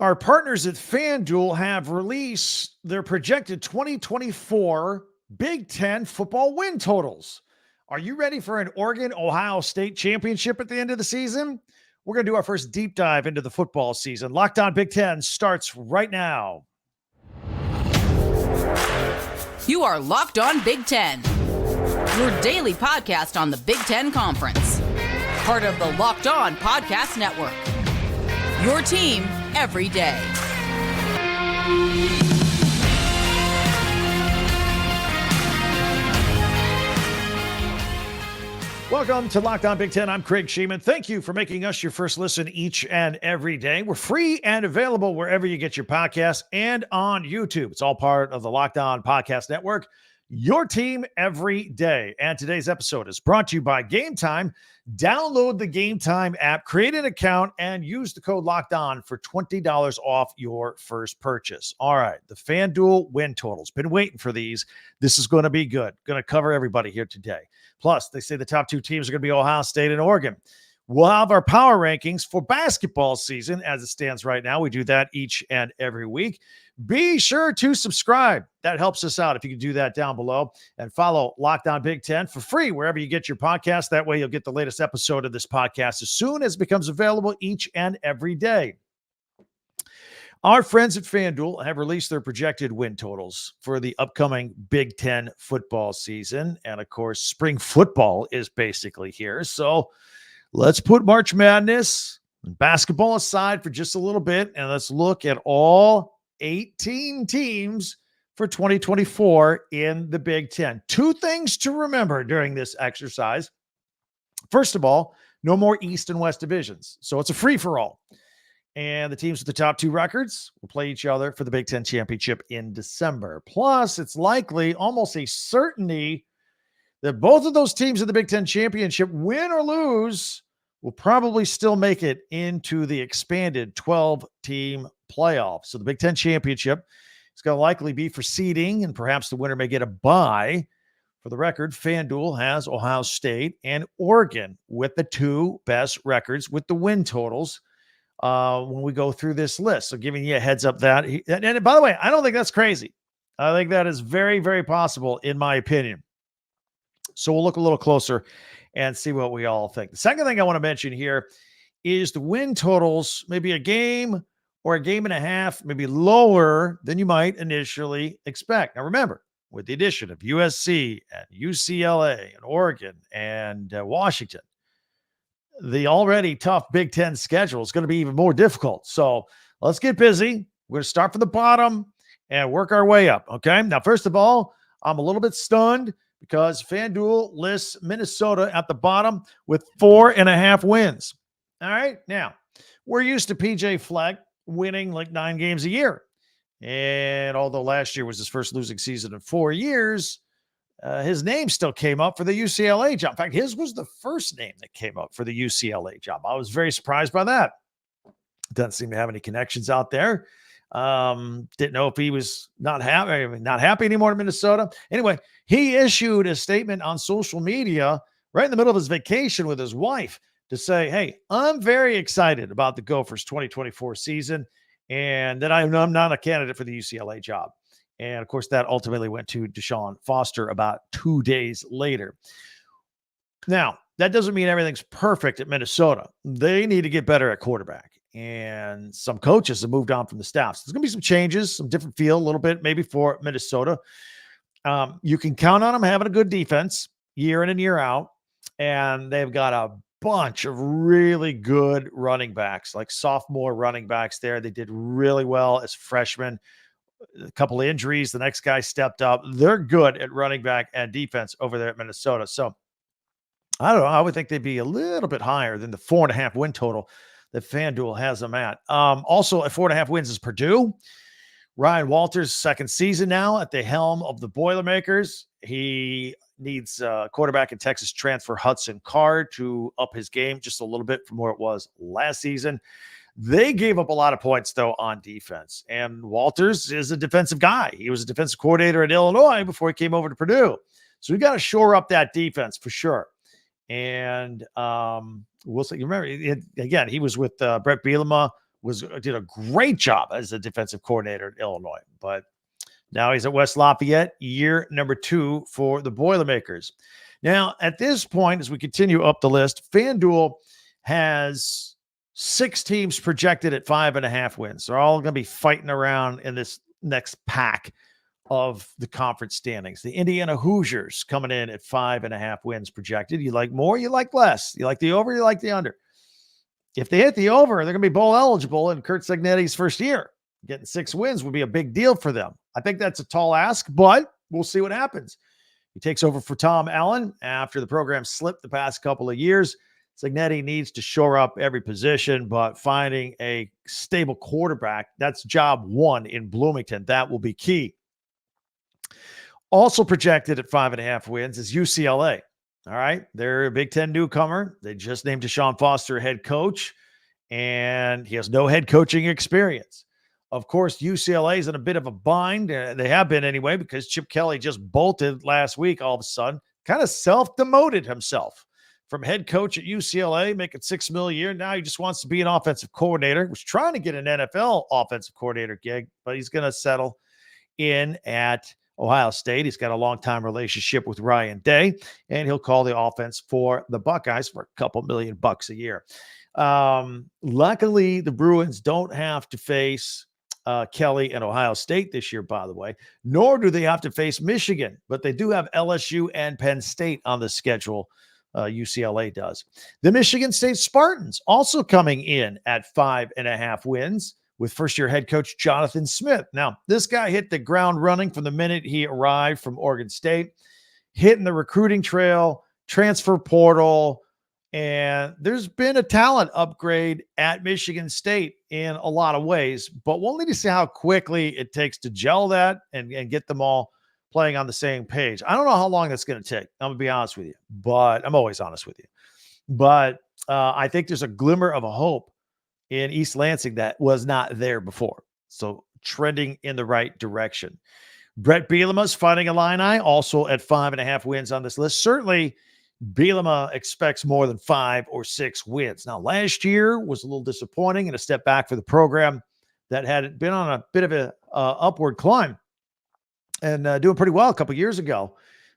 Our partners at Fan Duel have released their projected 2024 Big Ten football win totals. Are you ready for an Oregon-Ohio State championship at the end of the season? We're going to do our first deep dive into the football season. Locked On Big Ten starts right now. You are Locked On Big Ten, your daily podcast on the Big Ten Conference. Part of the Locked On Podcast Network. Your team every day. Welcome to Locked On Big Ten. I'm Craig Shemon. Thank you for making us your first listen each and every day. We're free and available wherever you get your podcasts and on YouTube. It's all part of the Locked On Podcast Network, your team every day. And today's episode is brought to you by Game Time. Download the Game Time app, create an account, and use the code Locked On for $20 off your first purchase. All right, the Fan Duel win totals. Been waiting for these. This is going to be good. Going to cover everybody here today. Plus, they say the top two teams are going to be Ohio State and Oregon. We'll have our power rankings for basketball season as it stands right now. We do that each and every week. Be sure to subscribe. That helps us out if you can do that down below. And follow Locked On Big Ten for free wherever you get your podcast. That way you'll get the latest episode of this podcast as soon as it becomes available each and every day. Our friends at FanDuel have released their projected win totals for the upcoming Big Ten football season. And of course, spring football is basically here. So let's put March Madness and basketball aside for just a little bit, and let's look at all 18 teams for 2024 in the Big Ten. Two things to remember during this exercise. First of all, no more East and West divisions. So it's a free-for-all. And the teams with the top two records will play each other for the Big Ten championship in December. Plus, it's likely, almost a certainty, that both of those teams in the Big Ten championship, win or lose, will probably still make it into the expanded 12-team playoff. So the Big Ten championship is going to likely be for seeding, and perhaps the winner may get a bye. For the record, FanDuel has Ohio State and Oregon with the two best records with the win totals when we go through this list. So giving you a heads up that, and by the way, I don't think that's crazy. I think that is very, very possible in my opinion. So we'll look a little closer and see what we all think. The second thing I want to mention here is the win totals, maybe a game or a game and a half, maybe lower than you might initially expect. Now, remember, with the addition of USC and UCLA and Oregon and Washington, the already tough Big Ten schedule is going to be even more difficult. So let's get busy. We're going to start from the bottom and work our way up. Okay. Now, first of all, I'm a little bit stunned because FanDuel lists Minnesota at the bottom with 4.5 wins. All right. Now, we're used to PJ Fleck winning like 9 games a year. And although last year was his first losing season in 4 years, his name still came up for the UCLA job. In fact, his was the first name that came up for the UCLA job. I was very surprised by that. Doesn't seem to have any connections out there. Didn't know if he was not happy anymore in Minnesota. Anyway, he issued a statement on social media right in the middle of his vacation with his wife to say, hey, I'm very excited about the Gophers 2024 season and that I'm not a candidate for the UCLA job. And of course, that ultimately went to Deshaun Foster about 2 days later. Now, that doesn't mean everything's perfect at Minnesota. They need to get better at quarterback. And some coaches have moved on from the staff. So there's going to be some changes, some different feel a little bit, maybe for Minnesota. You can count on them having a good defense year in and year out. And they've got a bunch of really good running backs, like sophomore running backs there. They did really well as freshmen. A couple of injuries. The next guy stepped up. They're good at running back and defense over there at Minnesota. So I don't know. I would think they'd be a little bit higher than the 4.5 win total that FanDuel has them at. Also at 4.5 wins is Purdue. Ryan Walters' second season now at the helm of the Boilermakers. He needs quarterback in Texas transfer Hudson Card to up his game just a little bit from where it was last season. They gave up a lot of points, though, on defense. And Walters is a defensive guy. He was a defensive coordinator at Illinois before he came over to Purdue. So we got to shore up that defense for sure. And we'll see. You remember, again, he was with Brett Bielema did a great job as a defensive coordinator at Illinois, but now he's at West Lafayette, year number 2 for the Boilermakers. Now, at this point, as we continue up the list, Fan Duel has 6 teams projected at 5.5 wins. They're all going to be fighting around in this next pack of the conference standings. The Indiana Hoosiers coming in at 5.5 wins projected. You like more, you like less. You like the over, you like the under. If they hit the over, they're going to be bowl eligible in Curt Cignetti's first year. Getting 6 wins would be a big deal for them. I think that's a tall ask, but we'll see what happens. He takes over for Tom Allen after the program slipped the past couple of years. Cignetti needs to shore up every position, but finding a stable quarterback, that's job 1 in Bloomington. That will be key. Also projected at 5.5 wins is UCLA. All right. They're a Big Ten newcomer. They just named Deshaun Foster head coach, and he has no head coaching experience. Of course, UCLA is in a bit of a bind. They have been anyway, because Chip Kelly just bolted last week all of a sudden, kind of self-demoted himself from head coach at UCLA, making $6 million a year. Now he just wants to be an offensive coordinator. Was trying to get an NFL offensive coordinator gig, but he's going to settle in at Ohio State. He's got a long-time relationship with Ryan Day, and he'll call the offense for the Buckeyes for a couple $1 million a year. Luckily, the Bruins don't have to face Kelly and Ohio State this year, by the way, nor do they have to face Michigan, but they do have LSU and Penn State on the schedule. UCLA does. The Michigan State Spartans also coming in at 5.5 wins with first-year head coach Jonathan Smith. Now, this guy hit the ground running from the minute he arrived from Oregon State, hitting the recruiting trail, transfer portal, and there's been a talent upgrade at Michigan State in a lot of ways, but we'll need to see how quickly it takes to gel that and get them all playing on the same page. I don't know how long that's going to take. I'm going to be honest with you, but I'm always honest with you. But I think there's a glimmer of a hope in East Lansing that was not there before. So trending in the right direction. Brett Bielema's Fighting Illini also at 5.5 wins on this list. Certainly, Bielema expects more than 5 or 6 wins. Now, last year was a little disappointing and a step back for the program that had been on a bit of a upward climb and doing pretty well a couple years ago.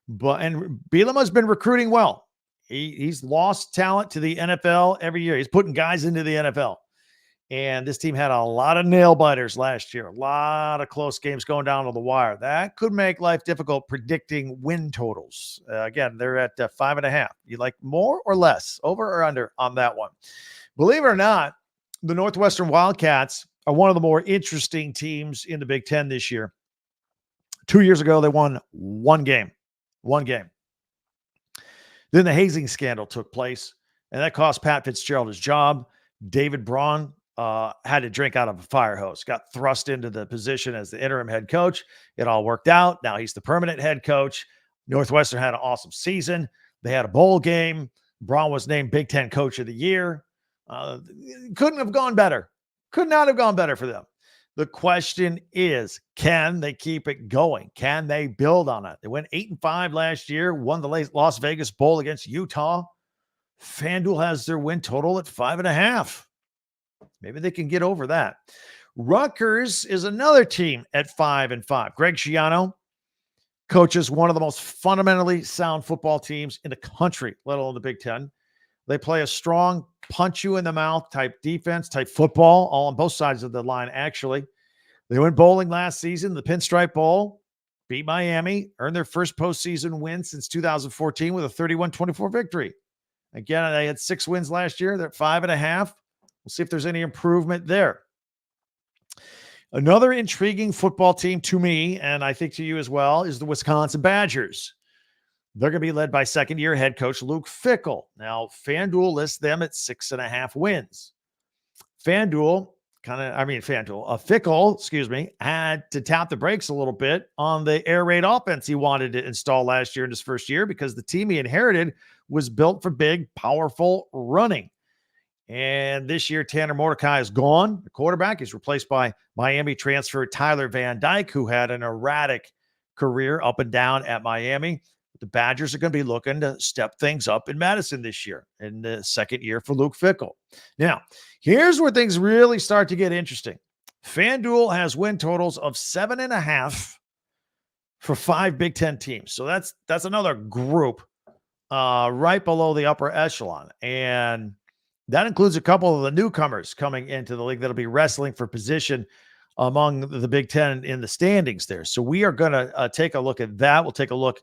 And Bielema's been recruiting well. He's lost talent to the NFL every year. He's putting guys into the NFL. And this team had a lot of nail biters last year, a lot of close games going down to the wire. That could make life difficult predicting win totals. Again, they're at 5.5. You like more or less, over or under on that one? Believe it or not, the Northwestern Wildcats are one of the more interesting teams in the Big Ten this year. 2 years ago, they won one game. Then the hazing scandal took place, and that cost Pat Fitzgerald his job. David Braun had to drink out of a fire hose, got thrust into the position as the interim head coach. It all worked out. Now he's the permanent head coach. Northwestern had an awesome season. They had a bowl game. Braun was named Big Ten Coach of the Year. Couldn't have gone better. Could not have gone better for them. The question is, can they keep it going? Can they build on it? They went 8-5 last year, won the Las Vegas Bowl against Utah. FanDuel has their win total at 5.5. Maybe they can get over that. Rutgers is another team at 5-5. Greg Schiano coaches one of the most fundamentally sound football teams in the country, let alone the Big Ten. They play a strong punch you in the mouth type defense, type football, all on both sides of the line, actually. They went bowling last season, the Pinstripe Bowl, beat Miami, earned their first postseason win since 2014 with a 31-24 victory. Again, they had 6 wins last year. They're at 5.5. We'll see if there's any improvement there. Another intriguing football team to me, and I think to you as well, is the Wisconsin Badgers. They're going to be led by second-year head coach Luke Fickell. Now, FanDuel lists them at 6.5 wins. Fickell, had to tap the brakes a little bit on the air raid offense he wanted to install last year in his first year because the team he inherited was built for big, powerful running. And this year, Tanner Mordecai is gone. The quarterback is replaced by Miami transfer Tyler Van Dyke, who had an erratic career up and down at Miami. The Badgers are going to be looking to step things up in Madison this year, in the second year for Luke Fickell. Now, here's where things really start to get interesting. Fan Duel has win totals of 7.5 for 5 Big Ten teams. So that's another group right below the upper echelon. And that includes a couple of the newcomers coming into the league that'll be wrestling for position among the Big Ten in the standings there. So we are going to take a look at that. We'll take a look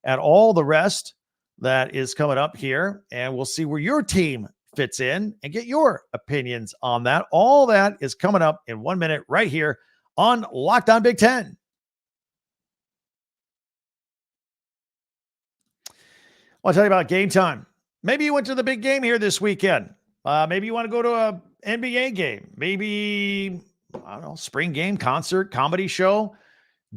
at all the rest that is coming up here, and we'll see where your team fits in and get your opinions on that. All that is coming up in 1 minute right here on Locked On Big Ten. I'll tell you about Game Time. Maybe you went to the big game here this weekend. Maybe you want to go to a NBA game. Maybe, I don't know, spring game, concert, comedy show.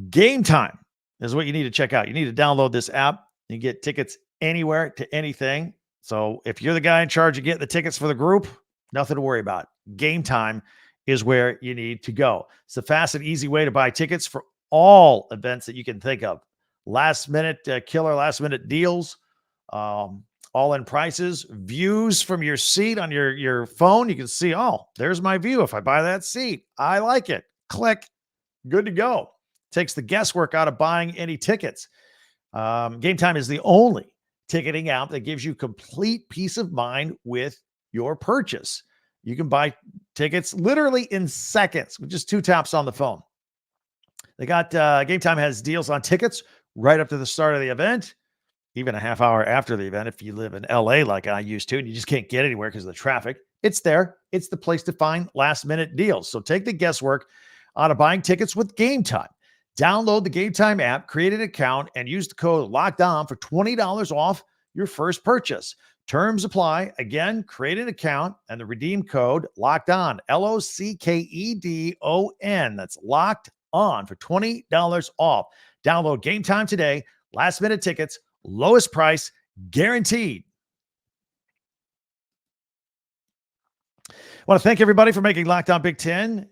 Game Time is what you need to check out. You need to download this app. You get tickets anywhere to anything. So if you're the guy in charge of getting the tickets for the group, nothing to worry about. Game Time is where you need to go. It's a fast and easy way to buy tickets for all events that you can think of. Last minute killer, last minute deals. All-in prices, views from your seat on your phone. You can see, oh, there's my view. If I buy that seat, I like it. Click, good to go. Takes the guesswork out of buying any tickets. Game Time is the only ticketing app that gives you complete peace of mind with your purchase. You can buy tickets literally in seconds with just 2 taps on the phone. They got Game Time has deals on tickets right up to the start of the event. Even a half hour after the event, if you live in LA like I used to, and you just can't get anywhere because of the traffic, it's there. It's the place to find last minute deals. So take the guesswork out of buying tickets with Game Time. Download the Game Time app, create an account, and use the code LOCKEDON for $20 off your first purchase. Terms apply. Again, create an account and the redeem code LOCKEDON, LOCKEDON. That's locked on for $20 off. Download Game Time today. Last minute tickets. Lowest price guaranteed. I want to thank everybody for making Locked On Big Ten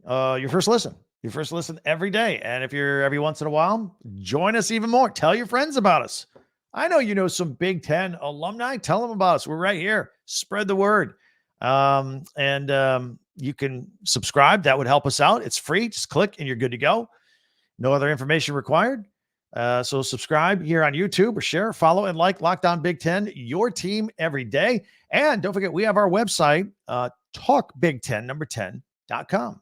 your first listen. Your first listen every day. And if you're every once in a while, join us even more. Tell your friends about us. I know you know some Big Ten alumni. Tell them about us. We're right here. Spread the word. And you can subscribe. That would help us out. It's free. Just click and you're good to go. No other information required. So subscribe here on YouTube or share, follow, and like Locked On Big Ten, your team every day. And don't forget, we have our website, talkbig1010.com.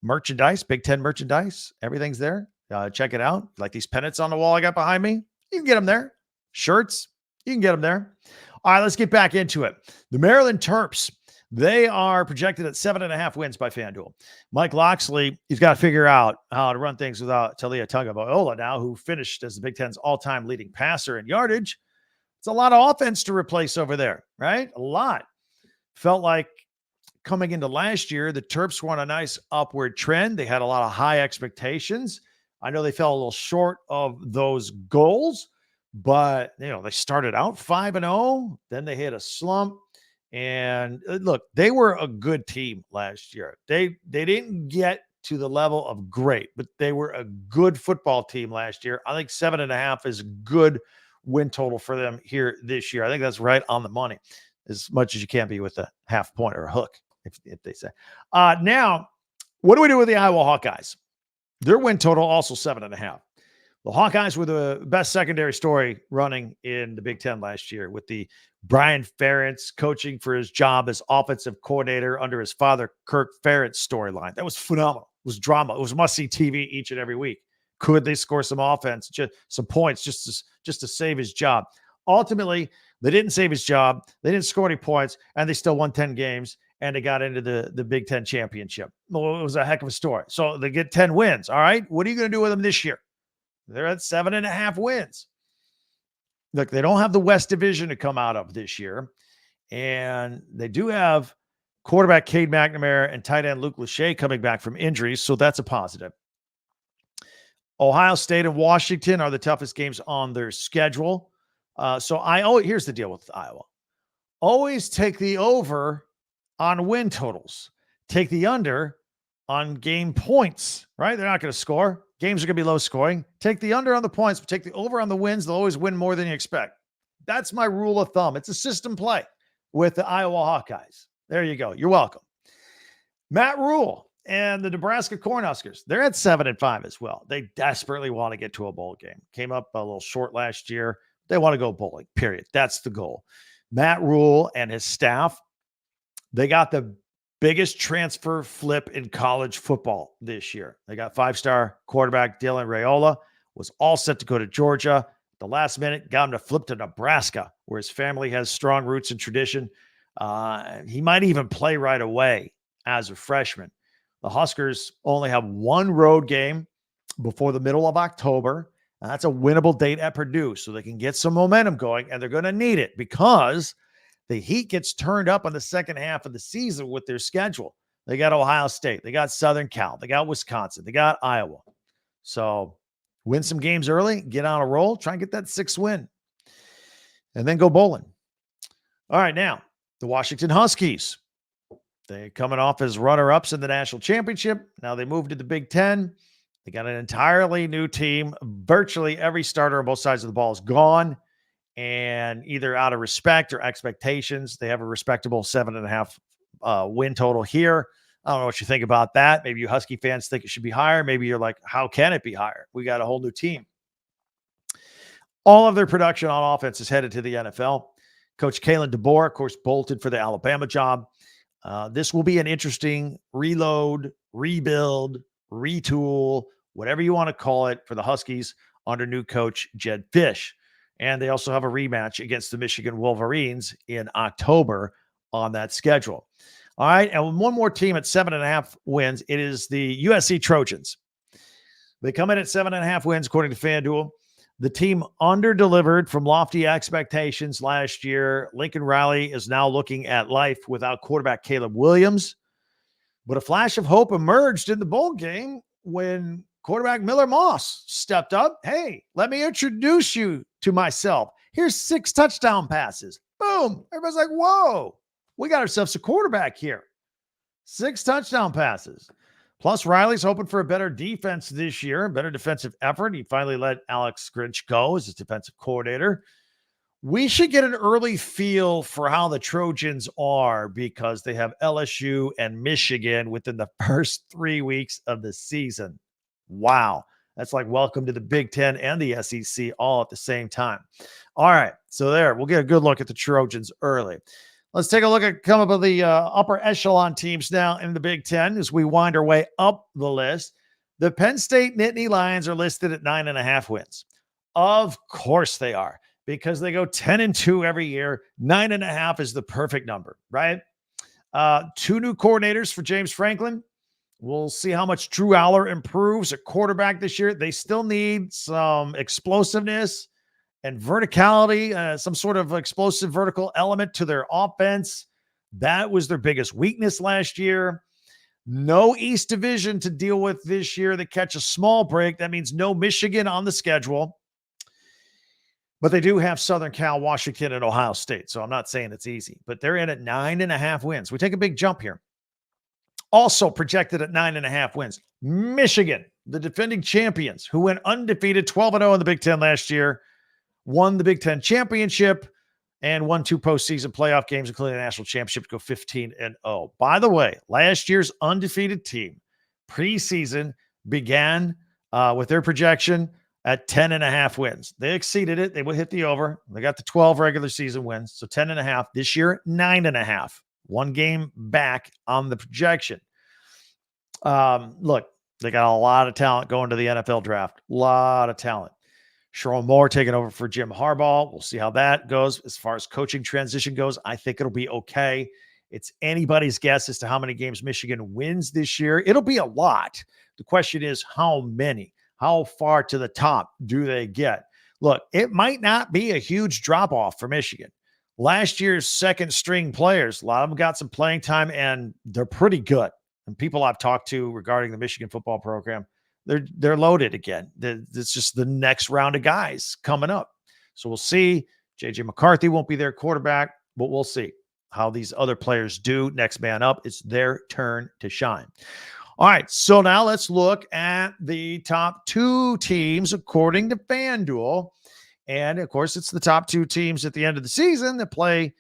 Merchandise, Big Ten merchandise, everything's there. Check it out. Like these pennants on the wall I got behind me, you can get them there. Shirts, you can get them there. All right, let's get back into it. The Maryland Terps, they are projected at 7.5 wins by FanDuel. Mike Loxley, he's got to figure out how to run things without Talia Tagovailoa now, who finished as the Big Ten's all-time leading passer in yardage. It's a lot of offense to replace over there, right? A lot. Felt like coming into last year, the Terps were on a nice upward trend. They had a lot of high expectations. I know they fell a little short of those goals, but they started out 5-0, then they hit a slump. And look, they were a good team last year. They didn't get to the level of great, but they were a good football team last year. I think 7.5 is a good win total for them here this year. I think that's right on the money, as much as you can be with a half point or a hook, if they say. Now, what do we do with the Iowa Hawkeyes? Their win total also 7.5. The Hawkeyes were the best secondary story running in the Big Ten last year, with the Brian Ferentz coaching for his job as offensive coordinator under his father, Kirk Ferentz storyline. That was phenomenal. It was drama. It was must-see TV each and every week. Could they score some offense, just some points, just to save his job? Ultimately, they didn't save his job. They didn't score any points, and they still won 10 games, and they got into the Big Ten championship. Well, it was a heck of a story. So they get 10 wins. All right, what are you going to do with them this year? They're at 7.5 wins. Look, they don't have the West Division to come out of this year. And they do have quarterback Cade McNamara and tight end Luke Lachey coming back from injuries. So that's a positive. Ohio State and Washington are the toughest games on their schedule. Here's the deal with Iowa. Always take the over on win totals. Take the under on game points, right? They're not going to score. Games are going to be low scoring. Take the under on the points, but take the over on the wins. They'll always win more than you expect. That's my rule of thumb. It's a system play with the Iowa Hawkeyes. There you go. You're welcome. Matt Rule and the Nebraska Cornhuskers, they're at 7-5 as well. They desperately want to get to a bowl game. Came up a little short last year. They want to go bowling, period. That's the goal. Matt Rule and his staff, they got the biggest transfer flip in college football this year. They got 5-star quarterback Dylan Raiola, was all set to go to Georgia. The last minute got him to flip to Nebraska, where his family has strong roots and tradition. He might even play right away as a freshman. The Huskers only have one road game before the middle of October. And that's a winnable date at Purdue, so they can get some momentum going, and they're going to need it because the heat gets turned up in the second half of the season with their schedule. They got Ohio State. They got Southern Cal. They got Wisconsin. They got Iowa. So win some games early, get on a roll, try and get that 6th win, and then go bowling. All right, now, the Washington Huskies. They're coming off as runner-ups in the national championship. Now they moved to the Big Ten. They got an entirely new team. Virtually every starter on both sides of the ball is gone. And either out of respect or expectations, they have a respectable 7.5 win total here. I don't know what you think about that. Maybe you Husky fans think it should be higher. Maybe you're like, how can it be higher? We got a whole new team. All of their production on offense is headed to the NFL. Coach Kalen DeBoer, of course, bolted for the Alabama job. This will be an interesting reload, rebuild, retool, whatever you want to call it, for the Huskies under new coach Jed Fish. And they also have a rematch against the Michigan Wolverines in October on that schedule. All right, and one more team at 7.5 wins. It is the USC Trojans. They come in at 7.5 wins, according to Fan Duel. The team under-delivered from lofty expectations last year. Lincoln Riley is now looking at life without quarterback Caleb Williams. But a flash of hope emerged in the bowl game when quarterback Miller Moss stepped up. Hey, let me introduce you to myself. Here's 6 touchdown passes. Boom. Everybody's like, whoa, we got ourselves a quarterback here. 6 touchdown passes. Plus, Riley's hoping for a better defense this year, a better defensive effort. He finally let Alex Grinch go as his defensive coordinator. We should get an early feel for how the Trojans are because they have LSU and Michigan within the first 3 weeks of the season. Wow. That's like welcome to the Big Ten and the SEC all at the same time. All right. So there, we'll get a good look at the Trojans early. Let's take a look at some of the upper echelon teams now in the Big Ten as we wind our way up the list. The Penn State Nittany Lions are listed at 9.5 wins. Of course they are, because they go 10-2 every year. 9.5 is the perfect number, right? 2 new coordinators for James Franklin. We'll see how much Drew Aller improves at quarterback this year. They still need some explosiveness and verticality, some sort of explosive vertical element to their offense. That was their biggest weakness last year. No East Division to deal with this year. They catch a small break. That means no Michigan on the schedule. But they do have Southern Cal, Washington, and Ohio State. So I'm not saying it's easy. But they're in at 9.5 wins. We take a big jump here. Also projected at 9.5 wins. Michigan, the defending champions, who went undefeated 12-0 in the Big Ten last year, won the Big Ten championship, and won 2 postseason playoff games, including the national championship, to go 15-0. By the way, last year's undefeated team preseason began with their projection at 10.5 wins. They exceeded it. They would hit the over. They got the 12 regular season wins. So 10.5 this year, 9.5. 1 game back on the projection. Look, they got a lot of talent going to the NFL draft. A lot of talent. Sherrone Moore taking over for Jim Harbaugh. We'll see how that goes. As far as coaching transition goes, I think it'll be okay. It's anybody's guess as to how many games Michigan wins this year. It'll be a lot. The question is how many? How far to the top do they get? Look, it might not be a huge drop-off for Michigan. Last year's second string players, a lot of them got some playing time, and they're pretty good. And people I've talked to regarding the Michigan football program, they're loaded again. It's just the next round of guys coming up. So we'll see. J.J. McCarthy won't be their quarterback, but we'll see how these other players do. Next man up. It's their turn to shine. All right, so now let's look at the top two teams according to Fan Duel. And of course, it's the top two teams at the end of the season that play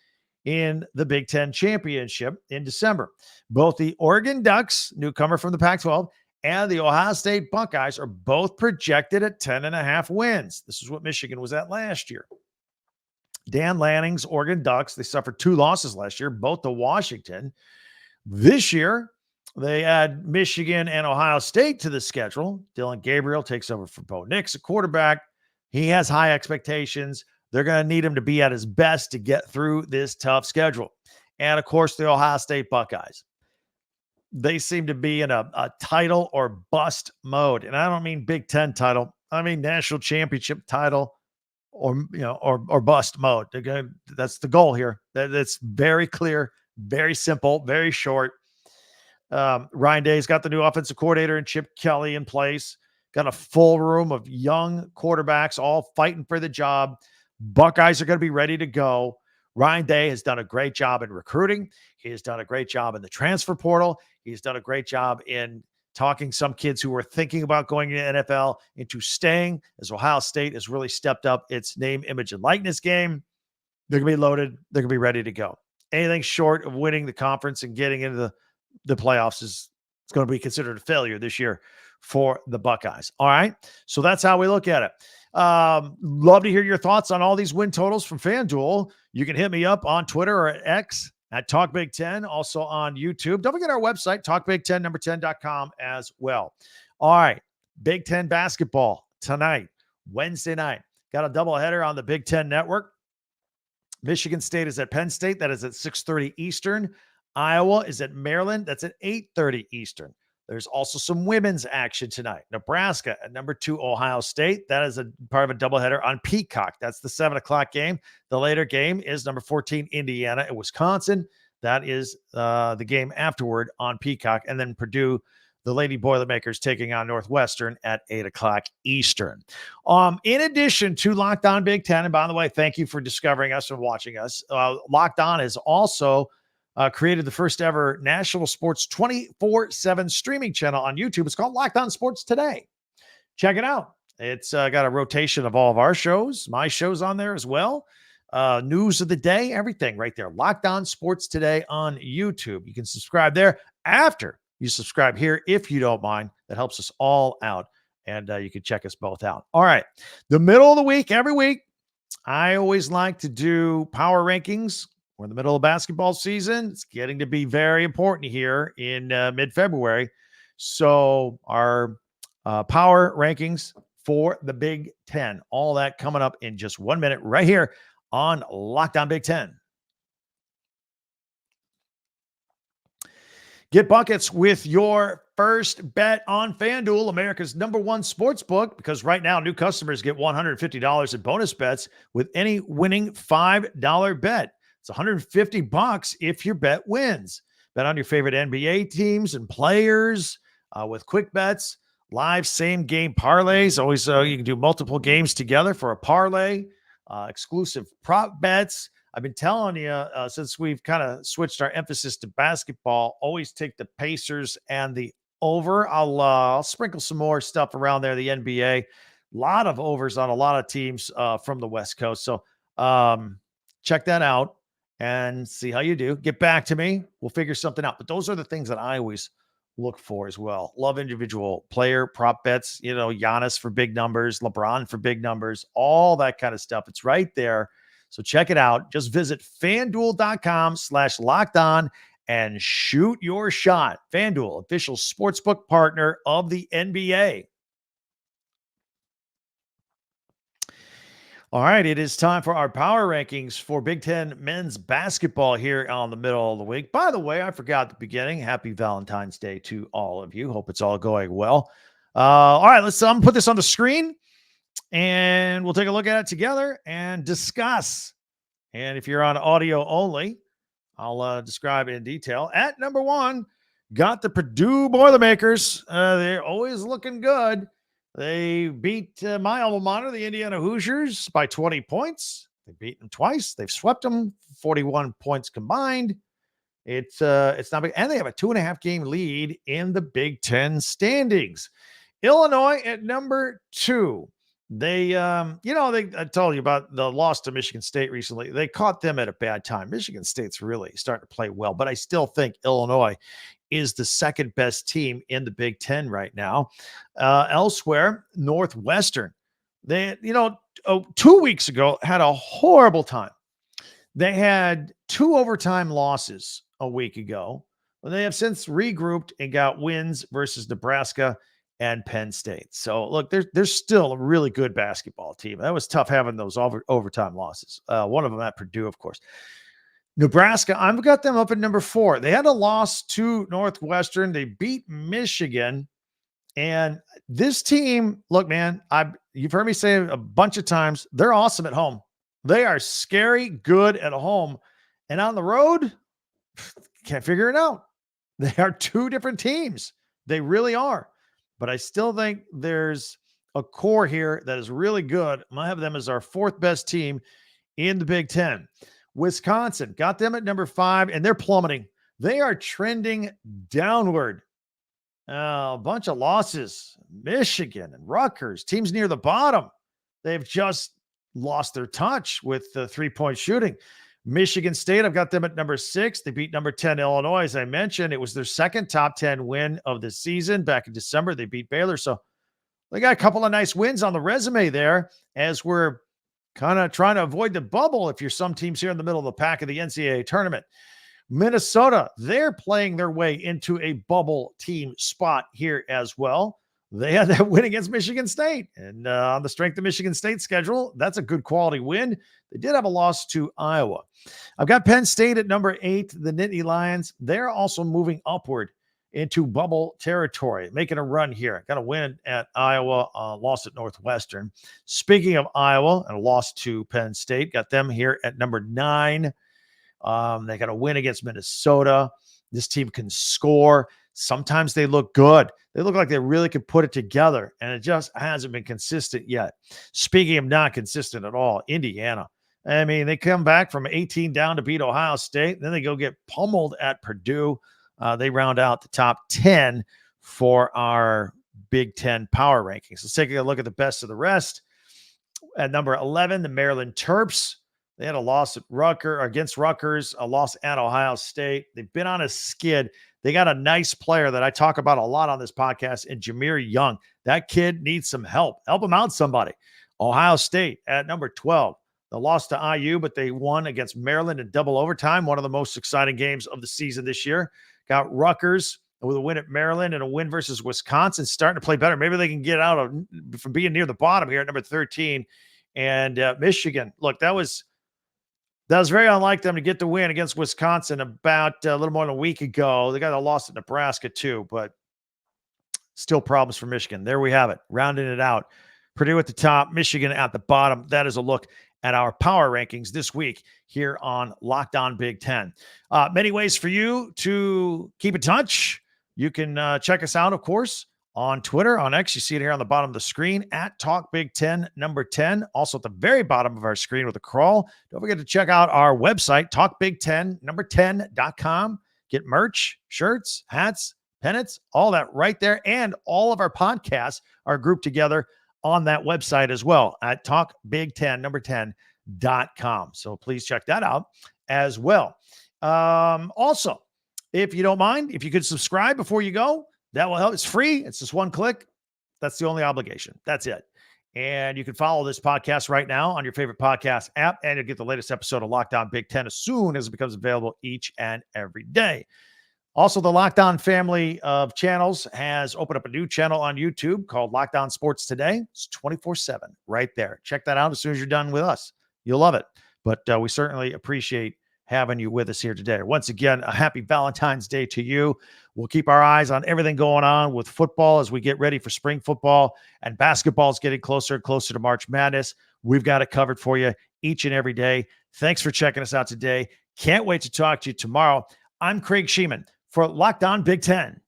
in the Big Ten Championship in December. Both the Oregon Ducks, newcomer from the Pac-12, and the Ohio State Buckeyes are both projected at 10.5 wins. This is what Michigan was at last year. Dan Lanning's Oregon Ducks, they suffered 2 losses last year, both to Washington. This year, they add Michigan and Ohio State to the schedule. Dylan Gabriel takes over for Bo Nix, a quarterback. He has high expectations. They're going to need him to be at his best to get through this tough schedule. And, of course, the Ohio State Buckeyes. They seem to be in a title or bust mode. And I don't mean Big Ten title. I mean national championship title or bust mode. That's the goal here. That's very clear, very simple, very short. Ryan Day's got the new offensive coordinator and Chip Kelly in place. Got a full room of young quarterbacks all fighting for the job. Buckeyes are going to be ready to go. Ryan Day has done a great job in recruiting. He has done a great job in the transfer portal. He's done a great job in talking some kids who were thinking about going to the NFL into staying, as Ohio State has really stepped up its name, image, and likeness game. They're going to be loaded. They're going to be ready to go. Anything short of winning the conference and getting into the playoffs it's going to be considered a failure this year for the Buckeyes. All right. So that's how we look at it. Love to hear your thoughts on all these win totals from Fan Duel. You can hit me up on Twitter or at X at Talk Big Ten, also on YouTube. Don't forget our website, talkbig10, 10.com as well. All right. Big Ten basketball tonight, Wednesday night. Got a doubleheader on the Big Ten Network. Michigan State is at Penn State. That is at 6:30 Eastern. Iowa is at Maryland. That's at 8:30 Eastern. There's also some women's action tonight. Nebraska at number 2, Ohio State. That is a part of a doubleheader on Peacock. That's the 7 o'clock game. The later game is number 14, Indiana at Wisconsin. That is the game afterward on Peacock. And then Purdue, the Lady Boilermakers, taking on Northwestern at 8 o'clock Eastern. In addition to Locked On Big Ten, and by the way, thank you for discovering us and watching us. Locked On is also created the first ever national sports 24/7 streaming channel on YouTube. It's called Locked On Sports Today. Check it out. It's got a rotation of all of our shows, my shows on there as well. News of the day, everything right there. Locked On Sports Today on YouTube. You can subscribe there after you subscribe here if you don't mind. That helps us all out. And you can check us both out. All right. The middle of the week, every week, I always like to do power rankings. We're in the middle of basketball season. It's getting to be very important here in mid-February. So our power rankings for the Big Ten, all that coming up in just 1 minute right here on Locked On Big Ten. Get buckets with your first bet on Fan Duel, America's #1 sports book, because right now new customers get $150 in bonus bets with any winning $5 bet. It's $150 if your bet wins. Bet on your favorite NBA teams and players with quick bets, live same game parlays. Always you can do multiple games together for a parlay, exclusive prop bets. I've been telling you since we've kind of switched our emphasis to basketball, always take the Pacers and the over. I'll sprinkle some more stuff around there. The NBA, a lot of overs on a lot of teams from the West Coast. So check that out and see how you do. Get back to me. We'll figure something out. But those are the things that I always look for as well. Love individual player prop bets, Giannis for big numbers, LeBron for big numbers, all that kind of stuff. It's right there. So check it out. Just visit fanduel.com/lockedon and shoot your shot. FanDuel, official sportsbook partner of the NBA. All right, it is time for our power rankings for Big Ten men's basketball here on the middle of the week. By the way, I forgot at the beginning. Happy Valentine's Day to all of you. Hope it's all going well. All right, let's put this on the screen, and we'll take a look at it together and discuss. And if you're on audio only, I'll describe it in detail. At number 1, got the Purdue Boilermakers. They're always looking good. They beat my alma mater, the Indiana Hoosiers, by 20 points. They've beaten them twice. They've swept them, 41 points combined. It's not big. And they have a 2.5 game lead in the Big Ten standings. Illinois at number 2. I told you about the loss to Michigan State recently. They caught them at a bad time. Michigan State's really starting to play well, but I still think Illinois is the second best team in the Big Ten right now. Elsewhere, Northwestern, 2 weeks ago had a horrible time. They had 2 overtime losses a week ago. Well, they have since regrouped and got wins versus Nebraska and Penn State. So look, there's still a really good basketball team. That was tough having those overtime losses. One of them at Purdue, of course. Nebraska, I've got them up at number 4. They had a loss to Northwestern. They beat Michigan. And this team, look, man, you've heard me say a bunch of times, they're awesome at home. They are scary good at home. And on the road, can't figure it out. They are 2 different teams. They really are. But I still think there's a core here that is really good. I have them as our 4th best team in the Big Ten. Wisconsin, got them at number 5, and they're plummeting. They are trending downward. A bunch of losses. Michigan and Rutgers, teams near the bottom. They've just lost their touch with the 3-point shooting. Michigan State, I've got them at number 6. They beat number 10 Illinois, as I mentioned. It was their second top 10 win of the season. Back in December, they beat Baylor. So they got a couple of nice wins on the resume there as we're kind of trying to avoid the bubble if you're some teams here in the middle of the pack of the NCAA tournament. Minnesota, they're playing their way into a bubble team spot here as well. They had that win against Michigan State. And on the strength of Michigan State's schedule, that's a good quality win. They did have a loss to Iowa. I've got Penn State at number 8, the Nittany Lions. They're also moving upward into bubble territory, making a run here. Got a win at Iowa, loss at Northwestern. Speaking of Iowa, and a loss to Penn State, got them here at number 9. They got a win against Minnesota. This team can score. Sometimes they look good. They look like they really could put it together, and it just hasn't been consistent yet. Speaking of not consistent at all, Indiana. I mean, they come back from 18 down to beat Ohio State. Then they go get pummeled at Purdue. They round out the top 10 for our Big Ten power rankings. Let's take a look at the best of the rest. At number 11, the Maryland Terps. They had a loss against Rutgers, a loss at Ohio State. They've been on a skid. They got a nice player that I talk about a lot on this podcast in Jameer Young. That kid needs some help. Help him out, somebody. Ohio State at number 12. They lost to IU, but they won against Maryland in double overtime. One of the most exciting games of the season this year. Got Rutgers with a win at Maryland and a win versus Wisconsin, starting to play better. Maybe they can get out from being near the bottom here at number 13. And Michigan, look, that was very unlike them to get the win against Wisconsin about a little more than a week ago. They got a loss at Nebraska too, but still problems for Michigan. There we have it, rounding it out. Purdue at the top, Michigan at the bottom. That is a look at our power rankings this week here on Locked On Big Ten. Many ways for you to keep in touch. You can check us out, of course, on Twitter, on X. You see it here on the bottom of the screen at Talk Big Ten number 10. Also at the very bottom of our screen with a crawl. Don't forget to check out our website, talkbig10 number 10.com. Get merch, shirts, hats, pennants, all that right there. And all of our podcasts are grouped together on that website as well at talkbig10 number 10.com. So please check that out as well. Also, if you don't mind, if you could subscribe before you go, that will help. It's free. It's just one click. That's the only obligation. That's it. And you can follow this podcast right now on your favorite podcast app, and you'll get the latest episode of Locked On Big Ten as soon as it becomes available each and every day. Also, the Locked On family of channels has opened up a new channel on YouTube called Locked On Sports Today. It's 24/7 right there. Check that out as soon as you're done with us. You'll love it. But we certainly appreciate having you with us here today. Once again, a happy Valentine's Day to you. We'll keep our eyes on everything going on with football as we get ready for spring football, and basketball is getting closer and closer to March Madness. We've got it covered for you each and every day. Thanks for checking us out today. Can't wait to talk to you tomorrow. I'm Craig Shemon for Locked On Big Ten.